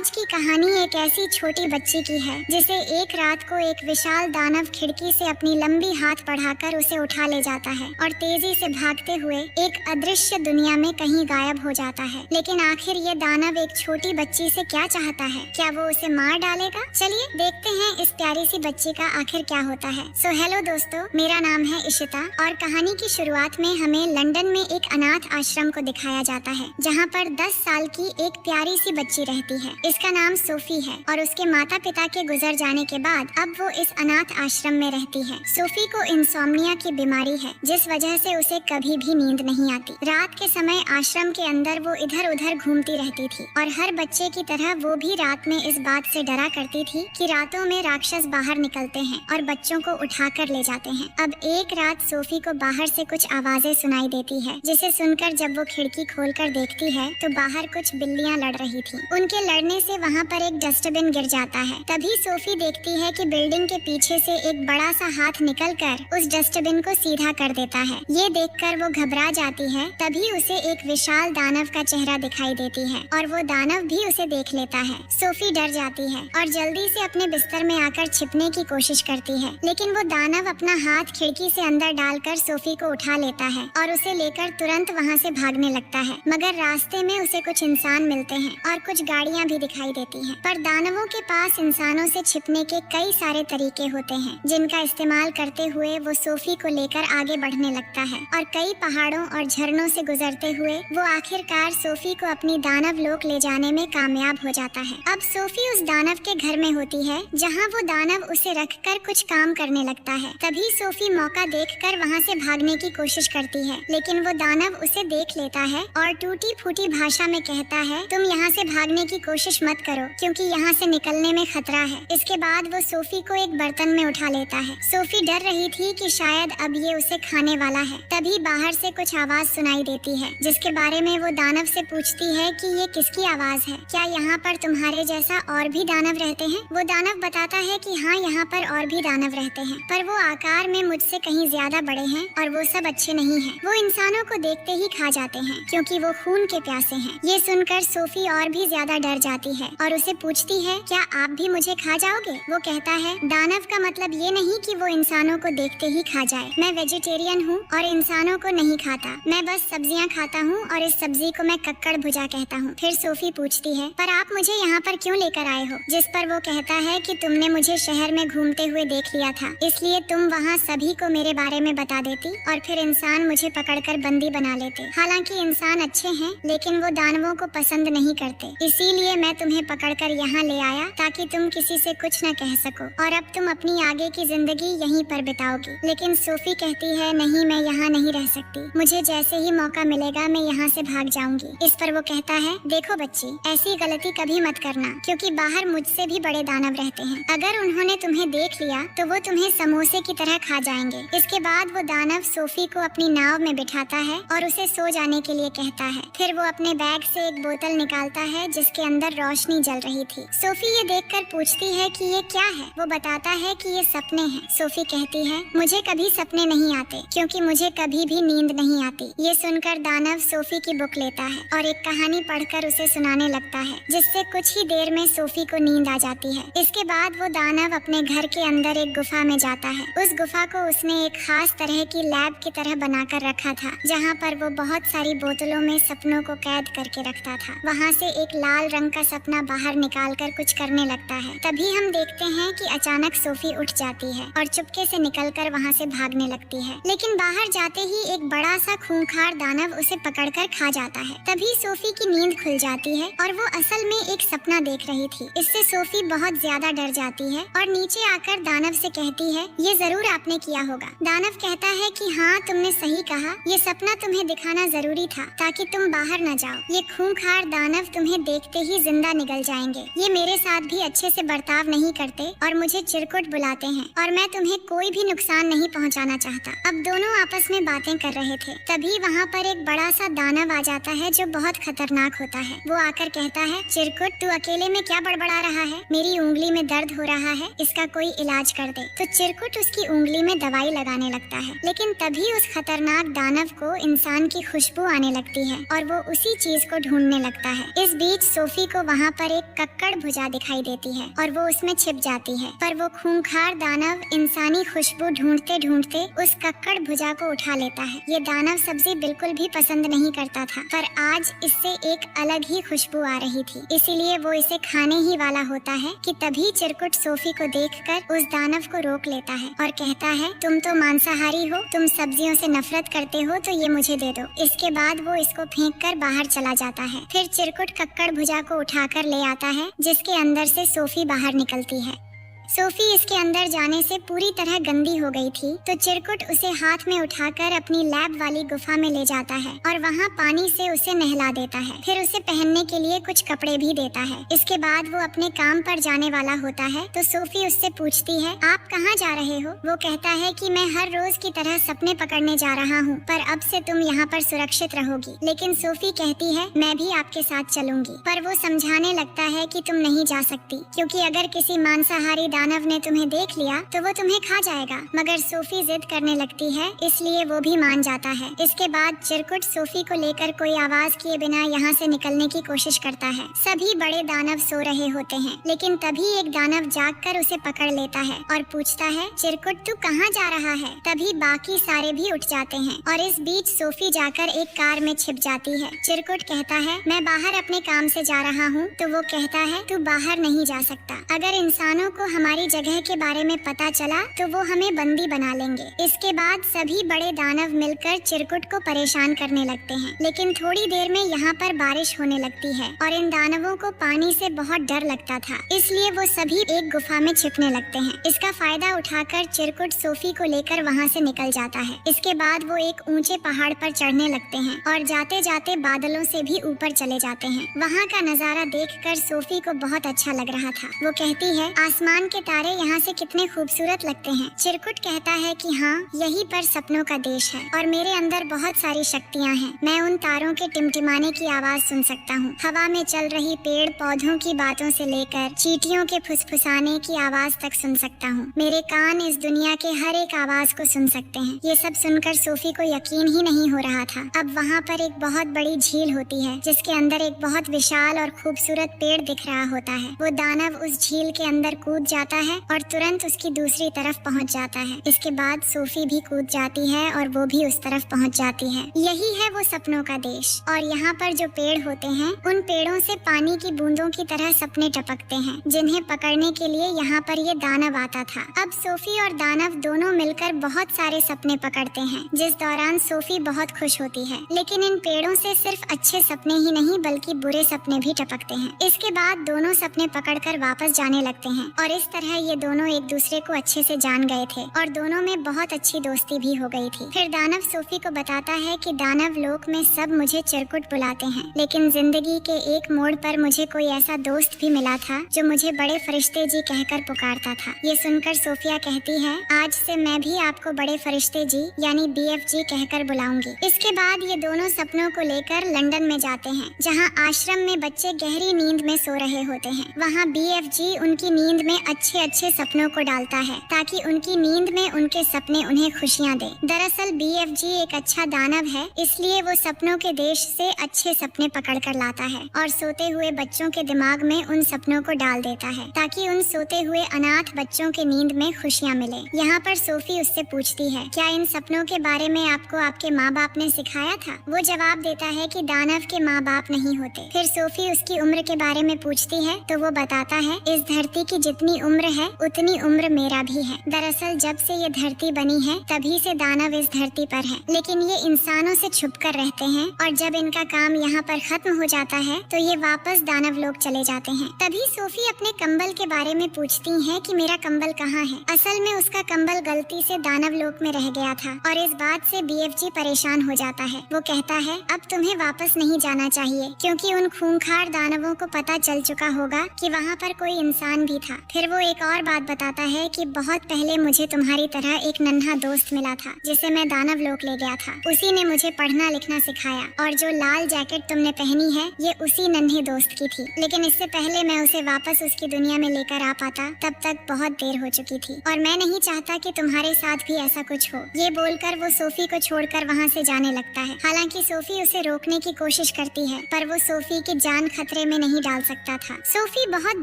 आज की कहानी एक ऐसी छोटी बच्ची की है जिसे एक रात को एक विशाल दानव खिड़की से अपनी लंबी हाथ बढ़ाकर उसे उठा ले जाता है और तेजी से भागते हुए एक अदृश्य दुनिया में कहीं गायब हो जाता है। लेकिन आखिर ये दानव एक छोटी बच्ची से क्या चाहता है? क्या वो उसे मार डालेगा? चलिए देखते हैं इस प्यारी सी बच्ची का आखिर क्या होता है। हेलो दोस्तों, मेरा नाम है इशिता और कहानी की शुरुआत में हमें लंदन में एक अनाथ आश्रम को दिखाया जाता है जहाँ पर 10 साल की एक प्यारी सी बच्ची रहती है। इसका नाम सोफी है और उसके माता पिता के गुजर जाने के बाद अब वो इस अनाथ आश्रम में रहती है। सोफी को इंसोम्निया की बीमारी है जिस वजह से उसे कभी भी नींद नहीं आती। रात के समय आश्रम के अंदर वो इधर उधर घूमती रहती थी और हर बच्चे की तरह वो भी रात में इस बात से डरा करती थी कि रातों में राक्षस बाहर निकलते हैं और बच्चों को उठा कर ले जाते हैं। अब एक रात सोफी को बाहर से कुछ आवाजें सुनाई देती है जिसे सुनकर जब वो खिड़की खोलकर देखती है तो बाहर कुछ बिल्लियां लड़ रही थी। उनके लड़ने से वहाँ पर एक डस्टबिन गिर जाता है। तभी सोफी देखती है कि बिल्डिंग के पीछे से एक बड़ा सा हाथ निकलकर उस डस्टबिन को सीधा कर देता है। ये देखकर वो घबरा जाती है। तभी उसे एक विशाल दानव का चेहरा दिखाई देती है और वो दानव भी उसे देख लेता है। सोफी डर जाती है और जल्दी से अपने बिस्तर में आकर छिपने की कोशिश करती है, लेकिन वो दानव अपना हाथ खिड़की से अंदर डालकर सोफी को उठा लेता है और उसे लेकर तुरंत वहाँ से भागने लगता है। मगर रास्ते में उसे कुछ इंसान मिलते हैं और कुछ गाड़ियाँ भी दिखाई देती हैं। पर दानवों के पास इंसानों से छिपने के कई सारे तरीके होते हैं जिनका इस्तेमाल करते हुए वो सोफी को लेकर आगे बढ़ने लगता है और कई पहाड़ों और झरनों से गुजरते हुए वो आखिरकार सोफी को अपनी दानव लोक ले जाने में कामयाब हो जाता है। अब सोफी उस दानव के घर में होती है जहाँ वो दानव उसे रखकर कुछ काम करने लगता है। तभी सोफी मौका देखकर वहाँ से भागने की कोशिश करती है, लेकिन वो दानव उसे देख लेता है और टूटी फूटी भाषा में कहता है, तुम यहाँ से भागने की कोशिश मत करो क्योंकि यहाँ से निकलने में खतरा है। इसके बाद वो सोफी को एक बर्तन में उठा लेता है। सोफी डर रही थी कि शायद अब ये उसे खाने वाला है। तभी बाहर से कुछ आवाज सुनाई देती है जिसके बारे में वो दानव से पूछती है कि ये किसकी आवाज है? क्या यहाँ पर तुम्हारे जैसा और भी दानव रहते हैं? वो दानव बताता है कि हाँ, यहाँ पर और भी दानव रहते हैं, पर वो आकार में मुझसे कहीं ज्यादा बड़े हैं और वो सब अच्छे नहीं हैं। वो इंसानों को देखते ही खा जाते हैं क्योंकि वो खून के प्यासे हैं। ये सुनकर सोफी और भी ज्यादा डर जाती है और उसे पूछती है, क्या आप भी मुझे खा जाओगे? वो कहता है, दानव का मतलब ये नहीं कि वो इंसानों को देखते ही खा जाए। मैं वेजिटेरियन हूँ और इंसानों को नहीं खाता। मैं बस सब्जियाँ खाता हूँ और इस सब्जी को मैं कक्कड़ भुजा कहता हूँ। फिर सोफी पूछती है, पर आप मुझे यहाँ पर क्यों लेकर आए हो? जिस पर वो कहता है कि तुमने मुझे शहर में घूमते हुए देख लिया था, इसलिए तुम वहाँ सभी को मेरे बारे में बता देती और फिर इंसान मुझे पकड़कर बंदी बना लेते। हालांकि इंसान अच्छे हैं लेकिन वो दानवों को पसंद नहीं करते, इसीलिए मैं तुम्हें पकड़कर यहाँ ले आया ताकि तुम किसी से कुछ न कह सको और अब तुम अपनी आगे की जिंदगी यहीं पर बिताओगी। लेकिन सोफी कहती है, नहीं, मैं यहाँ नहीं रह सकती। मुझे जैसे ही मौका मिलेगा मैं यहाँ से भाग जाऊंगी। इस पर वो कहता है, देखो बच्ची, ऐसी गलती कभी मत करना क्योंकि बाहर मुझसे भी बड़े दानव रहते हैं। अगर उन्होंने तुम्हें देख लिया तो वो तुम्हें समोसे की तरह खा जाएंगे। इसके बाद वो दानव सोफी को अपनी नाव में बिठाता है और उसे सो जाने के लिए कहता है। फिर वो अपने बैग से एक बोतल निकालता है जिसके अंदर रोशनी जल रही थी। सोफी ये देखकर पूछती है कि ये क्या है? वो बताता है कि ये सपने हैं। सोफी कहती है, मुझे कभी सपने नहीं आते क्योंकि मुझे कभी भी नींद नहीं आती। ये सुनकर दानव सोफी की बुक लेता है और एक कहानी पढ़कर उसे सुनाने लगता है जिससे कुछ ही देर में सोफी को नींद आ जाती है। इसके बाद वो दानव अपने घर के अंदर एक गुफा में जाता है। उस गुफा को उसने एक खास तरह की लैब की तरह बनाकर रखा था जहाँ पर वो बहुत सारी बोतलों में सपनों को कैद करके रखता था। वहाँ से एक लाल रंग का सपना बाहर निकालकर कुछ करने लगता है। तभी हम देखते हैं कि अचानक सोफी उठ जाती है और चुपके से निकलकर वहाँ से भागने लगती है, लेकिन बाहर जाते ही एक बड़ा सा खूंखार दानव उसे पकड़कर खा जाता है। तभी सोफी की नींद खुल जाती है और वो असल में एक सपना देख रही थी। इससे सोफी बहुत ज्यादा डर जाती है और नीचे आकर दानव से कहती है, ये जरूर आपने किया होगा। दानव कहता है कि हाँ, तुमने सही कहा, ये सपना तुम्हें दिखाना जरूरी था ताकि तुम बाहर न जाओ। ये खूंखार दानव तुम्हें देखते ही जिंदा निकल जाएंगे। ये मेरे साथ भी अच्छे से बर्ताव नहीं करते और मुझे चिरकुट बुलाते हैं और मैं तुम्हें कोई भी नुकसान नहीं पहुंचाना चाहता। अब दोनों आपस में बातें कर रहे थे। तभी वहाँ पर एक बड़ा सा दानव आ जाता है जो बहुत खतरनाक होता है। वो आकर कहता है, चिरकुट, तू अकेले में क्या बड़बड़ा रहा है? मेरी उंगली में दर्द हो रहा है, इसका कोई इलाज कर दे। तो चिरकुट उसकी उंगली में दवाई लगाने लगता है, लेकिन तभी उस खतरनाक दानव को इंसान की खुशबू आने लगती है और वो उसी चीज को ढूंढने लगता है। इस बीच सोफी को वहाँ पर एक कक्कड़ भुजा दिखाई देती है और वो उसमें छिप जाती है। पर वो खूंखार दानव इंसानी खुशबू ढूंढते ढूंढते उस कक्कड़ भुजा को उठा लेता है। ये दानव सब्जी बिल्कुल भी पसंद नहीं करता था, पर आज इससे एक अलग ही खुशबू आ रही थी, इसीलिए वो इसे खाने ही वाला होता है कि तभी चिरकुट सोफी को देखकर उस दानव को रोक लेता है और कहता है, तुम तो मांसाहारी हो, तुम सब्जियों से नफरत करते हो, तो ये मुझे दे दो। इसके बाद वो इसको फेंक कर बाहर चला जाता है। फिर चिरकुट कक्कड़ भुजा को उठाकर ले आता है, जिसके अंदर से सोफी बाहर निकलती है। सोफी इसके अंदर जाने से पूरी तरह गंदी हो गई थी, तो चिरकुट उसे हाथ में उठाकर अपनी लैब वाली गुफा में ले जाता है और वहाँ पानी से उसे नहला देता है। फिर उसे पहनने के लिए कुछ कपड़े भी देता है। इसके बाद वो अपने काम पर जाने वाला होता है, तो सोफी उससे पूछती है, आप कहाँ जा रहे हो? वो कहता है कि मैं हर रोज की तरह सपने पकड़ने जा रहा हूँ, पर अब से तुम यहाँ पर सुरक्षित रहोगी। लेकिन सोफी कहती है, मैं भी आपके साथ चलूंगी। पर वो समझाने लगता है कि तुम नहीं जा सकती, क्योंकि अगर किसी मांसाहारी दानव ने तुम्हें देख लिया तो वो तुम्हें खा जाएगा। मगर सोफी जिद करने लगती है, इसलिए वो भी मान जाता है। इसके बाद चिरकुट सोफी को लेकर कोई आवाज किए बिना यहाँ से निकलने की कोशिश करता है। सभी बड़े दानव सो रहे होते हैं, लेकिन तभी एक दानव जागकर उसे पकड़ लेता है और पूछता है, चिरकुट तू कहाँ जा रहा है? तभी बाकी सारे भी उठ जाते हैं और इस बीच सोफी जाकर एक कार में छिप जाती है। चिरकुट कहता है, मैं बाहर अपने काम से जा रहा हूँ, तो वो कहता है, तू बाहर नहीं जा सकता। अगर इंसानों को हमारी जगह के बारे में पता चला तो वो हमें बंदी बना लेंगे। इसके बाद सभी बड़े दानव मिलकर चिरकुट को परेशान करने लगते हैं, लेकिन थोड़ी देर में यहाँ पर बारिश होने लगती है और इन दानवों को पानी से बहुत डर लगता था, इसलिए वो सभी एक गुफा में छिपने लगते हैं। इसका फायदा उठाकर चिरकुट सोफी को लेकर वहाँ से निकल जाता है। इसके बाद वो एक ऊंचे पहाड़ पर चढ़ने लगते हैं और जाते जाते बादलों से भी ऊपर चले जाते हैं। वहाँ का नजारा देखकर सोफी को बहुत अच्छा लग रहा था। वो कहती है, आसमान के तारे यहाँ से कितने खूबसूरत लगते हैं। चिरकुट कहता है कि हाँ, यही पर सपनों का देश है और मेरे अंदर बहुत सारी शक्तियाँ हैं। मैं उन तारों के टिमटिमाने की आवाज सुन सकता हूँ, हवा में चल रही पेड़ पौधों की बातों से लेकर चींटियों के फुसफुसाने की आवाज तक सुन सकता हूँ। मेरे कान इस दुनिया के हर एक आवाज को सुन सकते हैं। ये सब सुनकर सोफी को यकीन ही नहीं हो रहा था। अब वहाँ पर एक बहुत बड़ी झील होती है, जिसके अंदर एक बहुत विशाल और खूबसूरत पेड़ दिख रहा होता है। वो दानव उस झील के अंदर कूद जाता है और तुरंत उसकी दूसरी तरफ पहुंच जाता है। इसके बाद सोफी भी कूद जाती है और वो भी उस तरफ पहुंच जाती है। यही है वो सपनों का देश। और यहाँ पर जो पेड़ होते हैं, उन पेड़ों से पानी की बूंदों की तरह सपने टपकते हैं, जिन्हें पकड़ने के लिए यहाँ पर ये दानव आता था। अब सोफी और दानव दोनों मिलकर बहुत सारे सपने पकड़ते हैं, जिस दौरान सोफी बहुत खुश होती है। लेकिन इन पेड़ों से सिर्फ अच्छे सपने ही नहीं बल्कि बुरे सपने भी टपकते हैं। इसके बाद दोनों सपने पकड़कर वापस जाने लगते हैं और इस तरह ये दोनों एक दूसरे को अच्छे से जान गए थे और दोनों में बहुत अच्छी दोस्ती भी हो गई थी। फिर दानव सोफी को बताता है कि दानव लोक में सब मुझे चिरकुट बुलाते हैं, लेकिन जिंदगी के एक मोड़ पर मुझे कोई ऐसा दोस्त भी मिला था जो मुझे बड़े फरिश्ते जी कहकर पुकारता था। ये सुनकर सोफिया कहती है, आज से मैं भी आपको बड़े फरिश्ते जी यानी BFG कहकर बुलाऊंगी। इसके बाद ये दोनों सपनों को लेकर लंदन में जाते हैं, जहाँ आश्रम में बच्चे गहरी नींद में सो रहे होते हैं। वहाँ BFG उनकी नींद में अच्छे अच्छे सपनों को डालता है ताकि उनकी नींद में उनके सपने उन्हें खुशियाँ दे। दरअसल BFG एक अच्छा दानव है, इसलिए वो सपनों के देश से अच्छे सपने पकड़ कर लाता है और सोते हुए बच्चों के दिमाग में उन सपनों को डाल देता है ताकि उन सोते हुए अनाथ बच्चों के नींद में खुशियाँ मिले। यहाँ पर सोफी उससे पूछती है, क्या इन सपनों के बारे में आपको आपके माँ बाप ने सिखाया था? वो जवाब देता है कि दानव के माँ बाप नहीं होते। फिर सोफी उसकी उम्र के बारे में पूछती है तो वो बताता है, इस धरती की जितनी उम्र है उतनी उम्र मेरा भी है। दरअसल जब से ये धरती बनी है तभी से दानव इस धरती पर है, लेकिन ये इंसानों से छुपकर रहते हैं और जब इनका काम यहाँ पर खत्म हो जाता है तो ये वापस दानव लोग चले जाते हैं। तभी सोफी अपने कंबल के बारे में पूछती है कि मेरा कंबल कहाँ है। असल में उसका कंबल गलती से दानव लोक में रह गया था और इस बात से BFG परेशान हो जाता है। वो कहता है, अब तुम्हें वापस नहीं जाना चाहिए क्योंकि उन खूंखार दानवों को पता चल चुका होगा कि वहाँ पर कोई इंसान भी था। फिर वो वो एक और बात बताता है कि बहुत पहले मुझे तुम्हारी तरह एक नन्हा दोस्त मिला था जिसे मैं दानव लोक ले गया था। उसी ने मुझे पढ़ना लिखना सिखाया और जो लाल जैकेट तुमने पहनी है ये उसी नन्हे दोस्त की थी। लेकिन इससे पहले मैं उसे वापस उसकी दुनिया में लेकर आ पाता तब तक बहुत देर हो चुकी थी और मैं नहीं चाहता कि तुम्हारे साथ भी ऐसा कुछ हो। ये बोलकर वो सोफी को छोड़कर वहाँ से जाने लगता है। हालांकि सोफी उसे रोकने की कोशिश करती है पर वो सोफी की जान खतरे में नहीं डाल सकता था। सोफी बहुत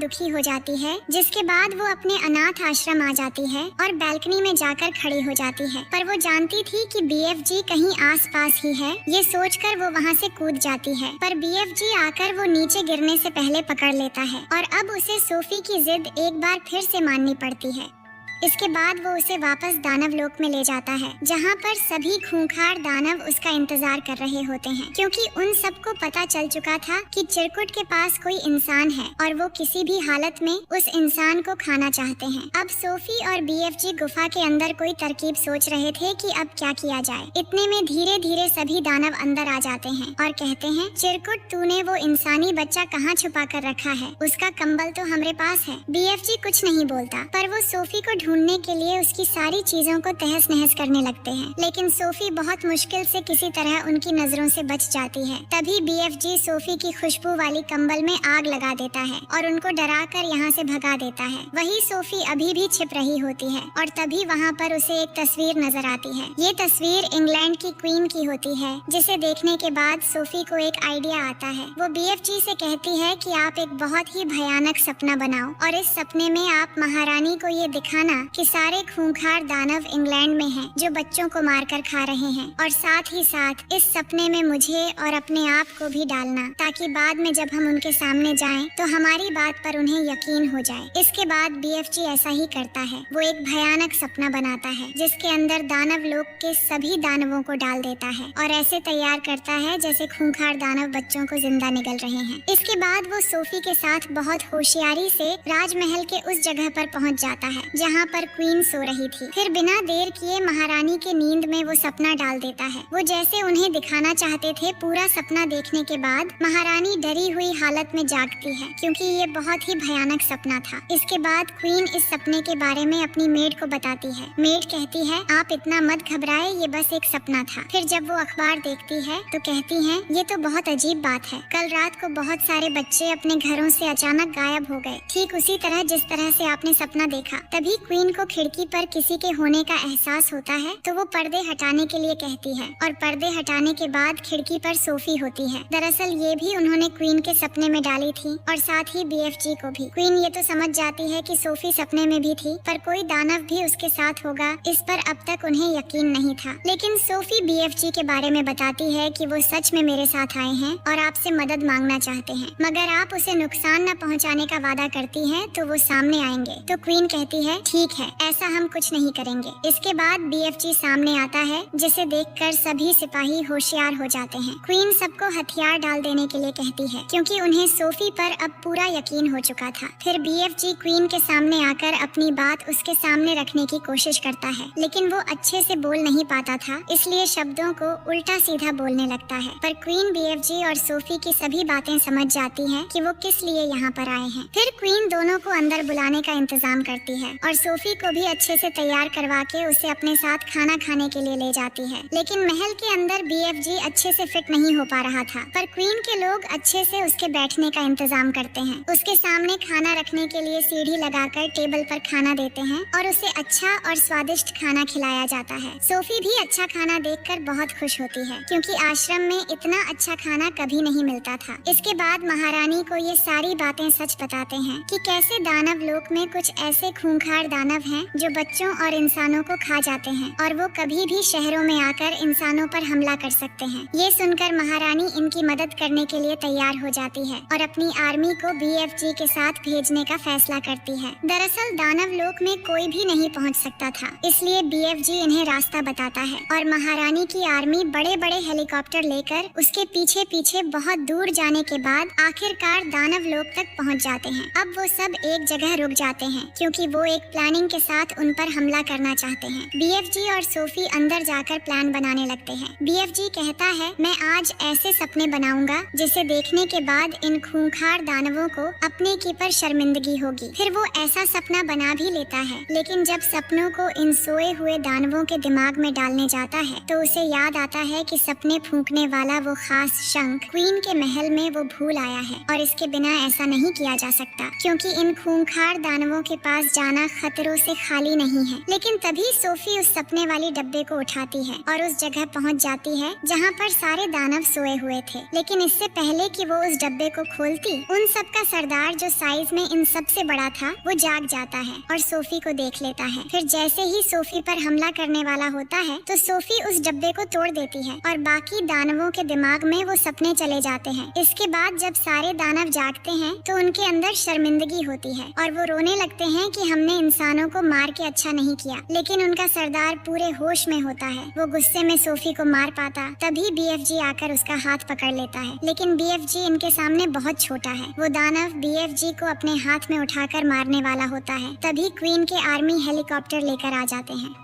दुखी हो जाती है जिसके बाद वो अपने अनाथ आश्रम आ जाती है और बैल्कनी में जाकर खड़ी हो जाती है। पर वो जानती थी कि BFG कहीं आसपास ही है। ये सोचकर वो वहाँ से कूद जाती है पर BFG आकर वो नीचे गिरने से पहले पकड़ लेता है और अब उसे सोफी की जिद एक बार फिर से माननी पड़ती है। इसके बाद वो उसे वापस दानव लोक में ले जाता है जहाँ पर सभी खूंखार दानव उसका इंतजार कर रहे होते हैं क्योंकि उन सबको पता चल चुका था कि चिरकुट के पास कोई इंसान है और वो किसी भी हालत में उस इंसान को खाना चाहते हैं। अब सोफी और BFG गुफा के अंदर कोई तरकीब सोच रहे थे कि अब क्या किया जाए। इतने में धीरे धीरे सभी दानव अंदर आ जाते हैं और कहते हैं, चिरकुट तूने वो इंसानी बच्चा कहाँ छुपा कर रखा है? उसका कंबल तो हमारे पास है। BFG कुछ नहीं बोलता पर वो सोफी को ढूंढने के लिए उसकी सारी चीजों को तहस नहस करने लगते हैं। लेकिन सोफी बहुत मुश्किल से किसी तरह उनकी नजरों से बच जाती है। तभी BFG सोफी की खुशबू वाली कंबल में आग लगा देता है और उनको डराकर यहाँ से भगा देता है। वही सोफी अभी भी छिप रही होती है और तभी वहाँ पर उसे एक तस्वीर नजर आती है। ये तस्वीर इंग्लैंड की क्वीन की होती है जिसे देखने के बाद सोफी को एक आइडिया आता है। वो BFG से कहती है कि आप एक बहुत ही भयानक सपना बनाओ और इस सपने में आप महारानी को ये दिखाना कि सारे खूंखार दानव इंग्लैंड में हैं जो बच्चों को मारकर खा रहे हैं और साथ ही साथ इस सपने में मुझे और अपने आप को भी डालना ताकि बाद में जब हम उनके सामने जाएं तो हमारी बात पर उन्हें यकीन हो जाए। इसके बाद BFG ऐसा ही करता है। वो एक भयानक सपना बनाता है जिसके अंदर दानव लोक के सभी दानवों को डाल देता है और ऐसे तैयार करता है जैसे खूंखार दानव बच्चों को जिंदा निगल रहे हैं। इसके बाद वो सोफी के साथ बहुत होशियारी से राजमहल के उस जगह पर पहुंच जाता है जहां पर क्वीन सो रही थी। फिर बिना देर किए महारानी के नींद में वो सपना डाल देता है। वो जैसे उन्हें दिखाना चाहते थे। पूरा सपना देखने के बाद महारानी डरी हुई हालत में जागती है क्योंकि ये बहुत ही भयानक सपना था। इसके बाद क्वीन इस सपने के बारे में अपनी मेड को बताती है। मेड कहती है, आप इतना मत घबराए, ये बस एक सपना था। फिर जब वो अखबार देखती है तो कहती है, ये तो बहुत अजीब बात है। कल रात को बहुत सारे बच्चे अपने घरों से अचानक गायब हो गए, ठीक उसी तरह जिस तरह से आपने सपना देखा। तभी क्वीन को खिड़की पर किसी के होने का एहसास होता है तो वो पर्दे हटाने के लिए कहती है और पर्दे हटाने के बाद खिड़की पर सोफी होती है। दरअसल ये भी उन्होंने क्वीन के सपने में डाली थी और साथ ही BFG को भी। क्वीन ये तो समझ जाती है कि सोफी सपने में भी थी पर कोई दानव भी उसके साथ होगा इस पर अब तक उन्हें यकीन नहीं था। लेकिन सोफी BFG के बारे में बताती है कि वो सच में मेरे साथ आए हैं और आपसे मदद मांगना चाहते हैं, मगर आप उसे नुकसान न पहुँचाने का वादा करती है तो वो सामने आएंगे। तो क्वीन कहती है, ठीक है, ऐसा हम कुछ नहीं करेंगे। इसके बाद BFG सामने आता है जिसे देखकर सभी सिपाही होशियार हो जाते हैं। क्वीन सबको हथियार डाल देने के लिए कहती है क्योंकि उन्हें सोफी पर अब पूरा यकीन हो चुका था। फिर BFG क्वीन के सामने आकर अपनी बात उसके सामने रखने की कोशिश करता है लेकिन वो अच्छे से बोल नहीं पाता था इसलिए शब्दों को उल्टा सीधा बोलने लगता है। पर क्वीन BFG और सोफी की सभी बातें समझ जाती है कि वो किस लिए यहाँ पर आए हैं। फिर क्वीन दोनों को अंदर बुलाने का इंतजाम करती है और सोफी को भी अच्छे से तैयार करवा के उसे अपने साथ खाना खाने के लिए ले जाती है। लेकिन महल के अंदर BFG अच्छे से फिट नहीं हो पा रहा था पर क्वीन के लोग अच्छे से उसके बैठने का इंतजाम करते हैं। उसके सामने खाना रखने के लिए सीढ़ी लगाकर टेबल पर खाना देते हैं और उसे अच्छा और स्वादिष्ट खाना खिलाया जाता है। सोफी भी अच्छा खाना देखकर बहुत खुश होती है क्योंकि आश्रम में इतना अच्छा खाना कभी नहीं मिलता था। इसके बाद महारानी को ये सारी बातें सच बताते हैं कि कैसे दानव लोक में कुछ ऐसे खूंखार दानव हैं जो बच्चों और इंसानों को खा जाते हैं और वो कभी भी शहरों में आकर इंसानों पर हमला कर सकते हैं। ये सुनकर महारानी इनकी मदद करने के लिए तैयार हो जाती है और अपनी आर्मी को BFG के साथ भेजने का फैसला करती है। दरअसल दानव लोक में कोई भी नहीं पहुंच सकता था इसलिए BFG इन्हें रास्ता बताता है और महारानी की आर्मी बड़े बड़े हेलीकॉप्टर लेकर उसके पीछे पीछे बहुत दूर जाने के बाद आखिरकार दानव लोक तक पहुंच जाते हैं। अब वो सब एक जगह रुक जाते हैं क्योंकि वो एक प्लान प्लानिंग के साथ उन पर हमला करना चाहते हैं। BFG और सोफी अंदर जाकर प्लान बनाने लगते हैं। BFG कहता है, मैं आज ऐसे सपने बनाऊंगा जिसे देखने के बाद इन खूंखार दानवों को अपने की पर शर्मिंदगी होगी। फिर वो ऐसा सपना बना भी लेता है, लेकिन जब सपनों को इन सोए हुए दानवों के दिमाग में डालने जाता है तो उसे याद आता है कि सपने फूंकने वाला वो खास शंख क्वीन के महल में वो भूल आया है और इसके बिना ऐसा नहीं किया जा सकता, क्योंकि इन खूंखार दानवों के पास जाना खतरों से खाली नहीं है। लेकिन तभी सोफी उस सपने वाली डब्बे को उठाती है और उस जगह पहुंच जाती है जहां पर सारे दानव सोए हुए थे। लेकिन इससे पहले कि वो उस डब्बे को खोलती, उन सब का सरदार जो साइज में इन सबसे बड़ा था वो जाग जाता है और सोफी को देख लेता है। फिर जैसे ही सोफी पर हमला करने वाला होता है तो सोफी उस डब्बे को तोड़ देती है और बाकी दानवों के दिमाग में वो सपने चले जाते हैं। इसके बाद जब सारे दानव जागते हैं तो उनके अंदर शर्मिंदगी होती है और वो रोने लगते हैं कि हमने इंसानों को मार के अच्छा नहीं किया। लेकिन उनका सरदार पूरे होश में होता है, वो गुस्से में सोफी को मार पाता। तभी BFG आकर उसका हाथ पकड़ लेता है, लेकिन BFG इनके सामने बहुत छोटा है। वो दानव BFG को अपने हाथ में उठाकर मारने वाला होता है। तभी क्वीन के आर्मी हेलीकॉप्टर लेकर आ जाते हैं।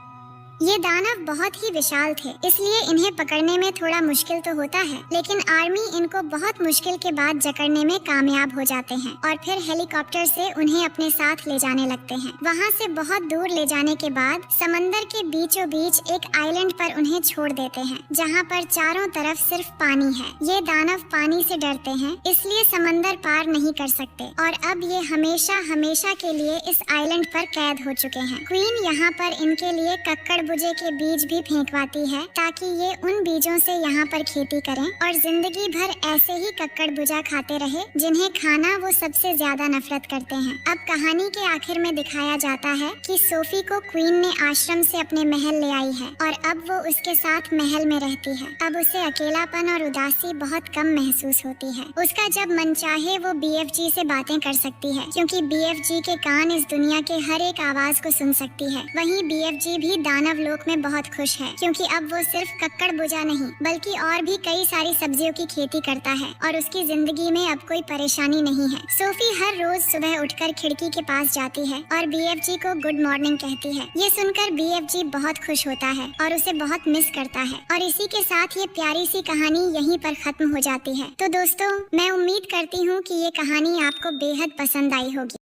ये दानव बहुत ही विशाल थे, इसलिए इन्हें पकड़ने में थोड़ा मुश्किल तो होता है, लेकिन आर्मी इनको बहुत मुश्किल के बाद जकड़ने में कामयाब हो जाते हैं और फिर हेलीकॉप्टर से उन्हें अपने साथ ले जाने लगते हैं। वहाँ से बहुत दूर ले जाने के बाद समंदर के बीचों बीच एक आइलैंड पर उन्हें छोड़ देते हैं, जहाँ पर चारों तरफ सिर्फ पानी है। ये दानव पानी से डरते हैं, इसलिए समंदर पार नहीं कर सकते और अब ये हमेशा हमेशा के लिए इस आइलैंड पर कैद हो चुके हैं। क्वीन यहाँ पर इनके लिए कक्कड़ बुजे के बीज भी फेंकवाती है ताकि ये उन बीजों से यहाँ पर खेती करें और जिंदगी भर ऐसे ही कक्कड़ बुजा खाते रहे, जिन्हें खाना वो सबसे ज्यादा नफरत करते हैं। अब कहानी के आखिर में दिखाया जाता है कि सोफी को क्वीन ने आश्रम से अपने महल ले आई है और अब वो उसके साथ महल में रहती है। अब उसे अकेलापन और उदासी बहुत कम महसूस होती है। उसका जब मन चाहे वो BFG से बातें कर सकती है, क्योंकि BFG के कान इस दुनिया के हर एक आवाज को सुन सकती है। वहीं BFG भी दानव लोक में बहुत खुश है, क्योंकि अब वो सिर्फ कक्कड़ बुजा नहीं बल्कि और भी कई सारी सब्जियों की खेती करता है और उसकी जिंदगी में अब कोई परेशानी नहीं है। सोफी हर रोज सुबह उठकर खिड़की के पास जाती है और BFG को गुड मॉर्निंग कहती है। ये सुनकर BFG बहुत खुश होता है और उसे बहुत मिस करता है और इसी के साथ ये प्यारी सी कहानी यहीं पर खत्म हो जाती है। तो दोस्तों, मैं उम्मीद करती हूँ कि ये कहानी आपको बेहद पसंद आई होगी।